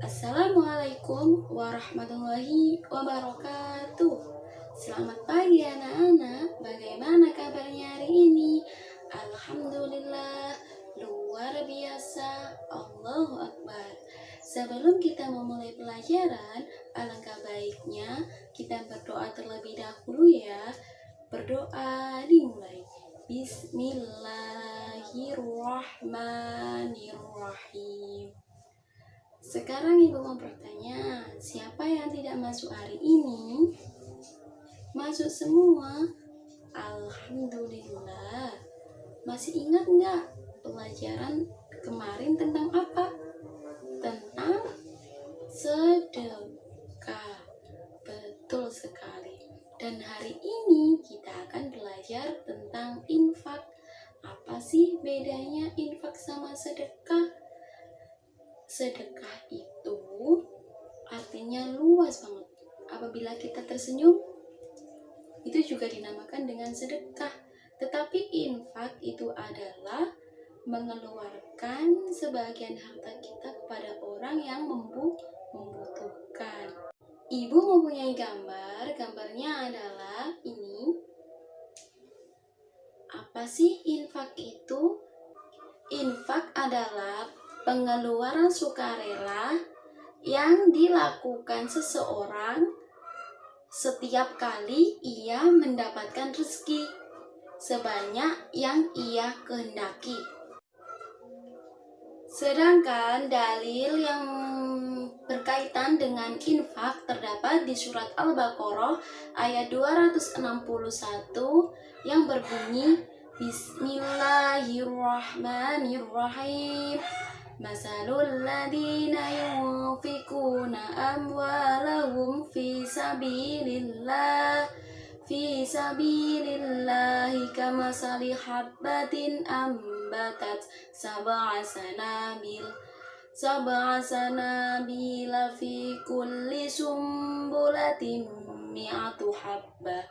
Assalamualaikum warahmatullahi wabarakatuh. Selamat pagi anak-anak. Bagaimana kabarnya hari ini? Alhamdulillah, luar biasa. Allahu Akbar. Sebelum kita memulai pelajaran, alangkah baiknya kita berdoa terlebih dahulu ya. Berdoa dimulai. Bismillahirrahmanirrahim. Sekarang Ibu mau bertanya, siapa yang tidak masuk hari ini? Masuk semua. Alhamdulillah. Masih ingat nggak pelajaran kemarin tentang apa? Tentang sedekah. Betul sekali. Dan hari ini kita akan belajar tentang infak. Apa sih bedanya infak sama sedekah? Sedekah itu artinya luas banget. Apabila kita tersenyum, itu juga dinamakan dengan sedekah. Tetapi infak itu adalah mengeluarkan sebagian harta kita kepada orang yang membutuhkan. Ibu mempunyai gambar, gambarnya adalah ini. Apa sih infak itu? Infak adalah pengeluaran sukarela yang dilakukan seseorang setiap kali ia mendapatkan rezeki sebanyak yang ia kehendaki. Sedangkan dalil yang berkaitan dengan infak terdapat di surat Al-Baqarah ayat 261 yang berbunyi Bismillahirrahmanirrahim. Masalul ladina yunfikuna amwalahum fi sabilillahi kamasali habbatin ambatat sab'a sanabila fi kulli sumbulatin mi'atu habbah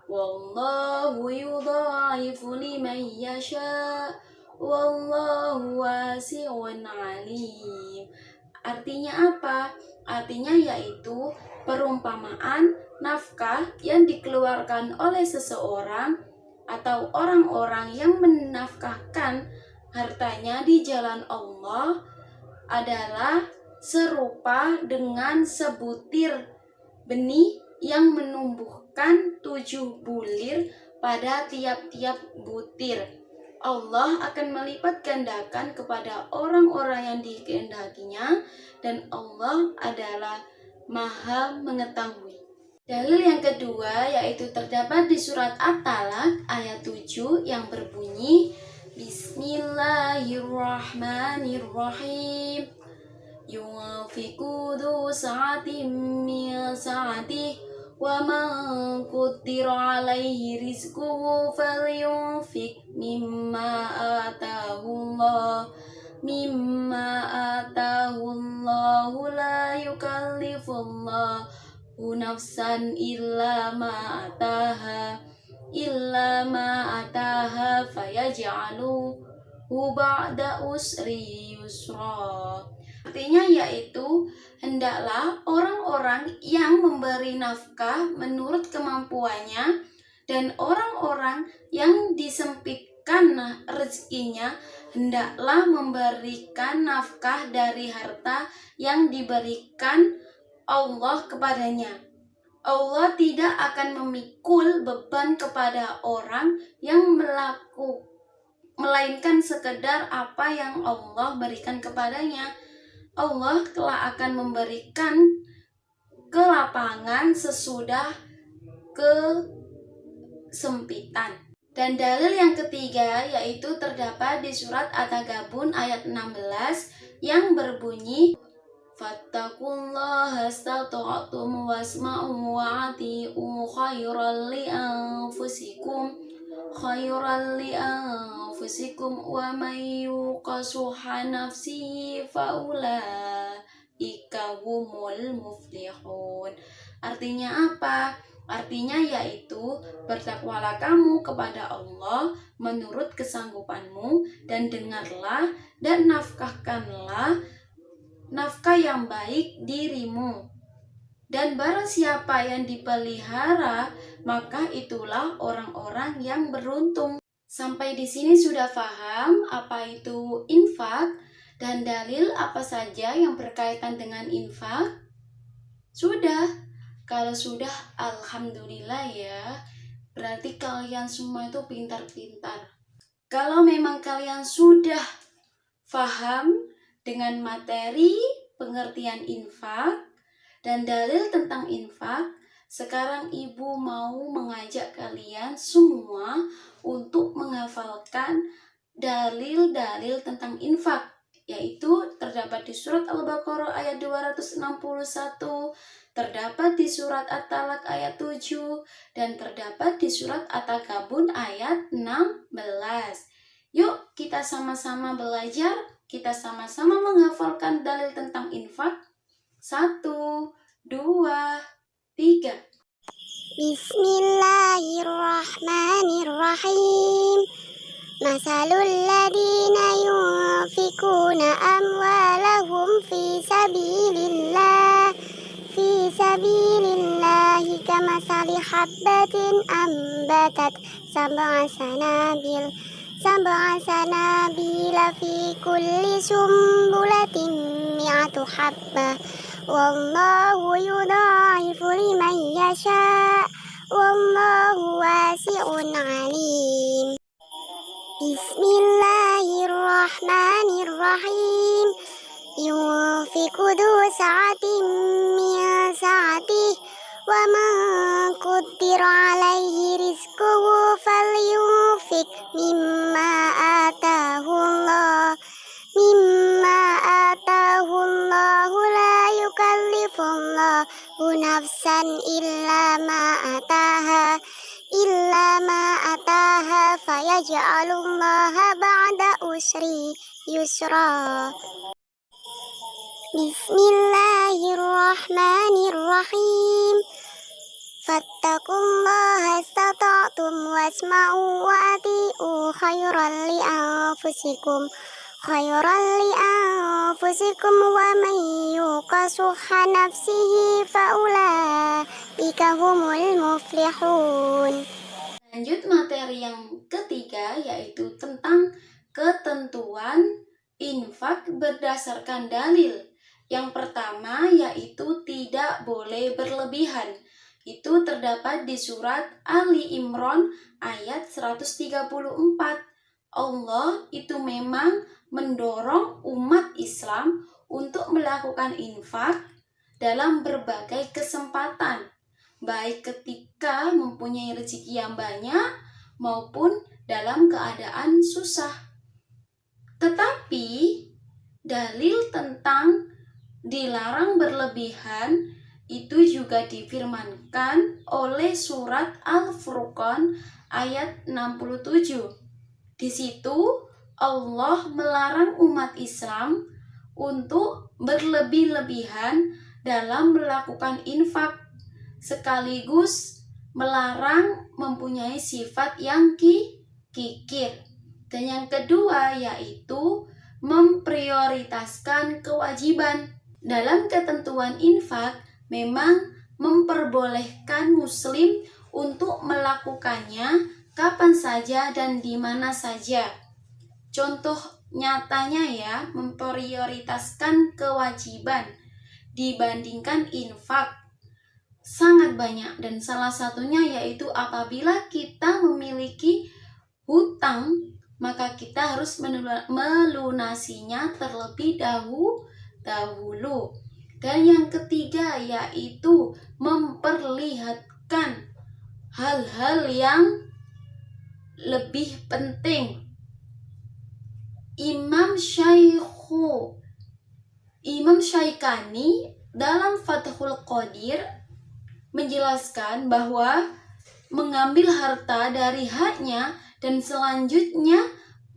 wallahu yudha'ifu liman yasha' wallahu wasi'un alim. Artinya apa? Artinya yaitu perumpamaan nafkah yang dikeluarkan oleh seseorang atau orang-orang yang menafkahkan hartanya di jalan Allah adalah serupa dengan sebutir benih yang menumbuhkan 7 bulir pada tiap-tiap butir. Allah akan melipat gandakan kepada orang-orang yang dikehendakinya dan Allah adalah Maha mengetahui. Dalil yang kedua yaitu terdapat di surat At-Talaq ayat 7 yang berbunyi Bismillahirrahmanirrahim. Yunfiqu dhu sa'atin min sa'atih wa man qaddara alaihi rizquhu falyunfiq mimma atahu Allah la yukallifullahu nafsan illa ma ataha fayaj'aluhu ba'da usri yusra. Artinya yaitu hendaklah orang-orang yang memberi nafkah menurut kemampuannya dan orang-orang yang disempitkan rezekinya hendaklah memberikan nafkah dari harta yang diberikan Allah kepadanya. Allah tidak akan memikul beban kepada orang yang melainkan sekedar apa yang Allah berikan kepadanya. Allah telah akan memberikan kelapangan sesudah kesempitan. Dan dalil yang ketiga yaitu terdapat di surat At-Taghabun ayat 16 yang berbunyi Fattaqullaha astata'tum wasma'u wa'ati'u khairan li'anfusikum wa man yuqa shuhha nafsihi faulaika humul muflihun. Artinya apa? Artinya yaitu bertakwalah kamu kepada Allah menurut kesanggupanmu dan dengarlah dan nafkahkanlah nafkah yang baik dirimu. Dan barang siapa yang dipelihara, maka itulah orang-orang yang beruntung. Sampai di sini sudah paham apa itu infak dan dalil apa saja yang berkaitan dengan infak? Sudah. Kalau sudah, alhamdulillah ya. Berarti kalian semua itu pintar-pintar. Kalau memang kalian sudah paham dengan materi pengertian infak dan dalil tentang infak, sekarang ibu mau mengajak kalian semua untuk menghafalkan dalil-dalil tentang infak, yaitu terdapat di surat Al-Baqarah ayat 261, terdapat di surat At-Talaq ayat 7, dan terdapat di surat At-Takabun ayat 16. Yuk kita sama-sama belajar, kita sama-sama menghafalkan dalil tentang infak. 1, 2, 3. Bismillahirrahmanirrahim. Masalul ladina yunfikuna amwalahum fi sabilillahi kamasali habbatin ambatat sab'a sanabila fi kulli sumbulatin mi'atu habbah. Wallahu yudha'ifu liman yasha' wallahu wasi'un alim. Bismillahirrahmanirrahim. Yunfiqu dhu sa'atin min sa'atih wa man qaddara 'alaihi rizquhu falyunfiq mimma atahullahu la yukallifullahu nafsan illa ma ataha fayaj'alullaha ba'da usri yusra. Bismillahirrahmanirrahim. Fattaqullaha istata'tum wasma'u wa ati'u khairan li anfusikum wa man yuqa shuhha nafsihi faulaika humul muflihun. Lanjut materi yang ketiga, yaitu tentang ketentuan infak berdasarkan dalil. Yang pertama yaitu tidak boleh berlebihan. Itu terdapat di surat Ali Imran ayat 134. Allah itu memang mendorong umat Islam untuk melakukan infak dalam berbagai kesempatan, baik ketika mempunyai rezeki yang banyak maupun dalam keadaan susah. Tetapi dalil tentang dilarang berlebihan itu juga difirmankan oleh surat Al-Furqan ayat 67. Di situ Allah melarang umat Islam untuk berlebih-lebihan dalam melakukan infak, sekaligus melarang mempunyai sifat yang kikir. Dan yang kedua yaitu memprioritaskan kewajiban. Dalam ketentuan infak memang memperbolehkan muslim untuk melakukannya kapan saja dan di mana saja. Contoh nyatanya ya, memprioritaskan kewajiban dibandingkan infak sangat banyak, dan salah satunya yaitu apabila kita memiliki hutang, maka kita harus melunasinya terlebih dahulu. Dan yang ketiga yaitu memperlihatkan hal-hal yang lebih penting. Imam Syaikani dalam Fathul Qadir menjelaskan bahwa mengambil harta dari haknya dan selanjutnya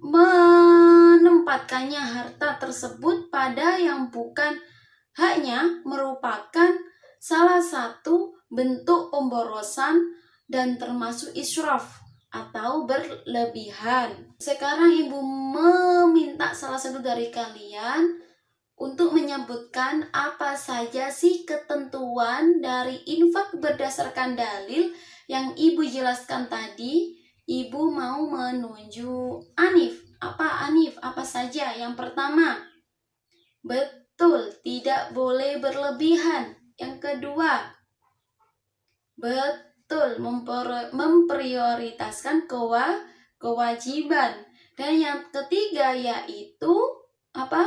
menempatkannya harta tersebut pada yang bukan haknya merupakan salah satu bentuk pemborosan dan termasuk israf atau berlebihan. Sekarang ibu meminta salah satu dari kalian untuk menyebutkan apa saja sih ketentuan dari infak berdasarkan dalil yang Ibu jelaskan tadi. Ibu mau menunjuk Anif. Apa Anif? Apa saja? Yang pertama, betul, tidak boleh berlebihan. Yang kedua, betul, memprioritaskan kewajiban. Dan yang ketiga yaitu apa?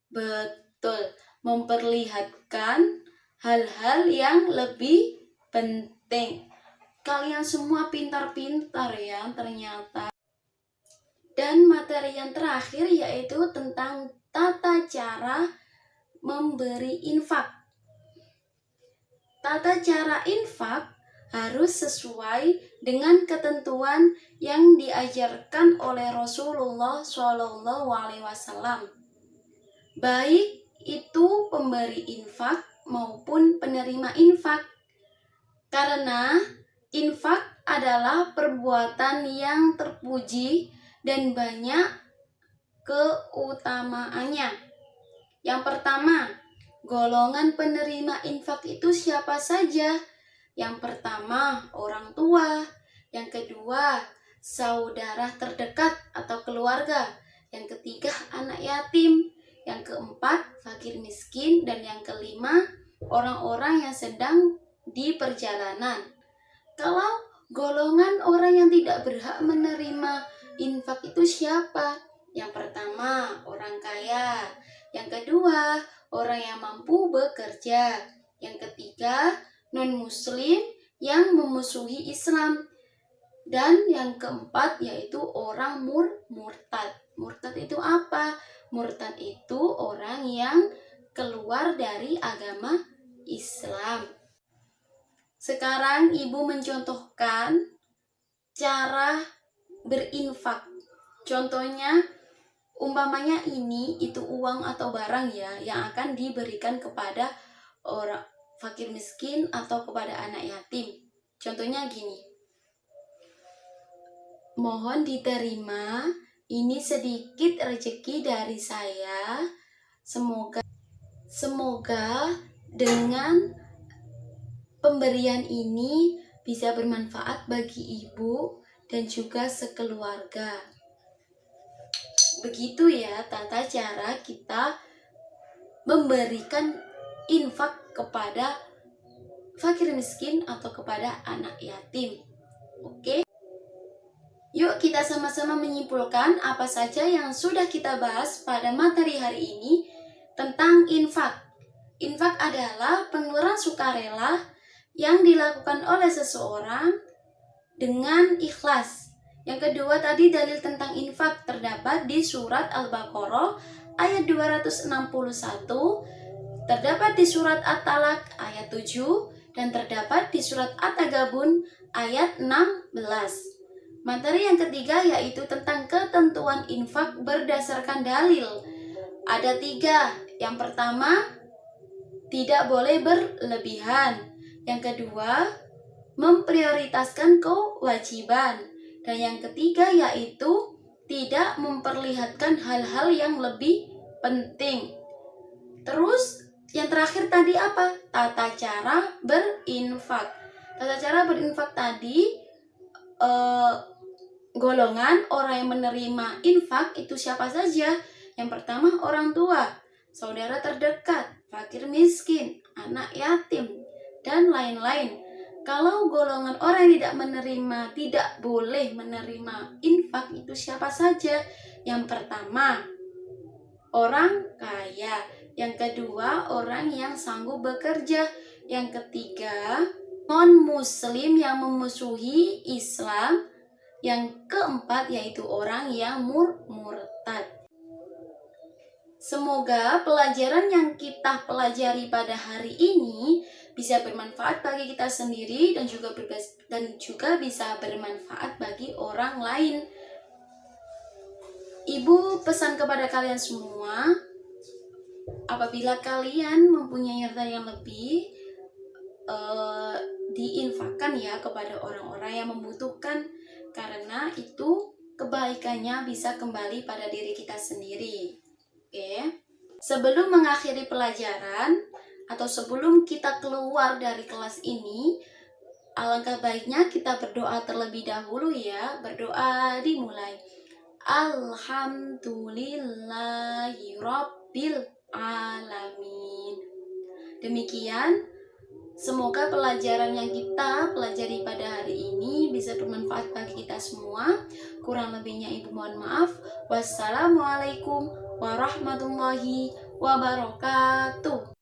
Betul, memperlihatkan hal-hal yang lebih penting. Kalian semua pintar-pintar ya ternyata. Dan materi yang terakhir yaitu tentang tata cara memberi infak. Tata cara infak harus sesuai dengan ketentuan yang diajarkan oleh Rasulullah SAW. Baik itu pemberi infak maupun penerima infak. Karena infak adalah perbuatan yang terpuji dan banyak keutamaannya. Yang pertama, golongan penerima infak itu siapa saja? Yang pertama, orang tua. Yang kedua, saudara terdekat atau keluarga. Yang ketiga, anak yatim. Yang keempat, fakir miskin. Dan yang kelima, orang-orang yang sedang di perjalanan. Kalau golongan orang yang tidak berhak menerima infak itu siapa? Yang pertama, orang kaya. Yang kedua, orang yang mampu bekerja. Yang ketiga, non-muslim yang memusuhi Islam. Dan yang keempat yaitu orang murtad. Murtad itu apa? Murtad itu orang yang keluar dari agama Islam. Sekarang Ibu mencontohkan cara berinfak. Contohnya, umpamanya ini itu uang atau barang ya yang akan diberikan kepada orang fakir miskin atau kepada anak yatim. Contohnya gini. Mohon diterima, ini sedikit rezeki dari saya. Semoga dengan pemberian ini bisa bermanfaat bagi ibu dan juga sekeluarga. Begitu ya tata cara kita memberikan infak kepada fakir miskin atau kepada anak yatim. Oke? Yuk kita sama-sama menyimpulkan apa saja yang sudah kita bahas pada materi hari ini tentang infak. Infak adalah pengeluaran sukarela yang dilakukan oleh seseorang dengan ikhlas. Yang kedua tadi dalil tentang infak terdapat di surat Al-Baqarah ayat 261, terdapat di surat At-Talaq ayat 7, dan terdapat di surat At-Tagabun ayat 16. Materi yang ketiga yaitu tentang ketentuan infak berdasarkan dalil. Ada 3. Yang pertama, tidak boleh berlebihan. Yang kedua, memprioritaskan kewajiban. Dan yang ketiga yaitu tidak memperlihatkan hal-hal yang lebih penting. Terus yang terakhir tadi apa? Tata cara berinfak. Tata cara berinfak tadi golongan orang yang menerima infak itu siapa saja? Yang pertama orang tua, saudara terdekat, fakir miskin, anak yatim, dan lain-lain. Kalau golongan orang yang tidak boleh menerima infak itu siapa saja? Yang pertama, orang kaya. Yang kedua, orang yang sanggup bekerja. Yang ketiga, non-muslim yang memusuhi Islam. Yang keempat yaitu orang yang murtad. Semoga pelajaran yang kita pelajari pada hari ini bisa bermanfaat bagi kita sendiri dan juga bisa bermanfaat bagi orang lain. Ibu pesan kepada kalian semua, apabila kalian mempunyai harta yang lebih, diinfakkan ya kepada orang-orang yang membutuhkan, karena itu kebaikannya bisa kembali pada diri kita sendiri. Oke. Sebelum mengakhiri pelajaran atau sebelum kita keluar dari kelas ini, alangkah baiknya kita berdoa terlebih dahulu ya. Berdoa dimulai. Alhamdulillahi Rabbil Alamin. Demikian, semoga pelajaran yang kita pelajari pada hari ini bisa bermanfaat bagi kita semua. Kurang lebihnya ibu mohon maaf. Wassalamualaikum warahmatullahi wabarakatuh.